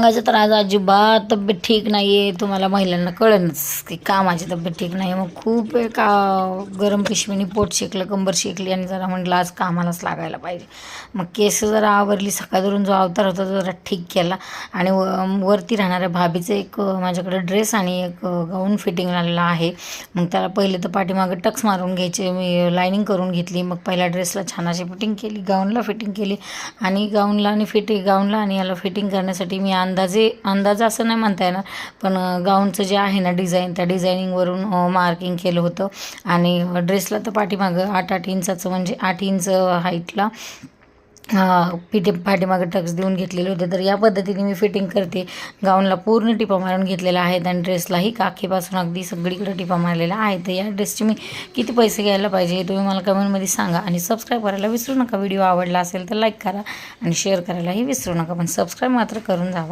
सांगायचं तर आज अजिबात तब्येत ठीक नाही आहे. तुम्हाला महिलांना कळेलच की का माझी तब्येत ठीक नाही. मग खूप एका गरम पिशवीने पोट शेकलं, कंबर शेकली आणि जरा म्हटलं आज कामालाच लागायला पाहिजे. मग केस जरा आवरली, सकाळवरून जो अवतार होता तो जरा ठीक केला आणि वरती राहणाऱ्या भाभीचं एक माझ्याकडे ड्रेस आणि एक गाऊन फिटिंग आलेला आहे. मग त्याला पहिले तर पाठीमागं टक्स मारून घ्यायचे, मी लायनिंग करून घेतली. मग पहिल्या ड्रेसला छान अशी फिटिंग केली, गाऊनला फिटिंग केली आणि गाऊनला आणि याला फिटिंग करण्यासाठी मी अंदाज असं नाही म्हणता येणार, पण गाऊनचं जे आहे ना डिझाईन, त्या डिझायनिंगवरून मार्किंग केलं होतं. आणि ड्रेसला तर पाठीमागं 8-8 इंचाचं म्हणजे 8 इंच हाईटला पाठीमागं टक्स देऊन घेतलेले होते. तर या पद्धतीने मी फिटिंग करते. गाऊनला पूर्ण टिपा मारून घेतलेल्या आहेत आणि ड्रेसलाही काखेपासून अगदी सगळीकडे टिपा मारलेल्या आहेत. तर या ड्रेसचे मी किती पैसे घ्यायला पाहिजे हे तुम्ही मला कमेंटमध्ये सांगा आणि सबस्क्राईब करायला विसरू नका. व्हिडिओ आवडला असेल तर लाईक करा आणि शेअर करायलाही विसरू नका, पण सबस्क्राईब मात्र करून जावा.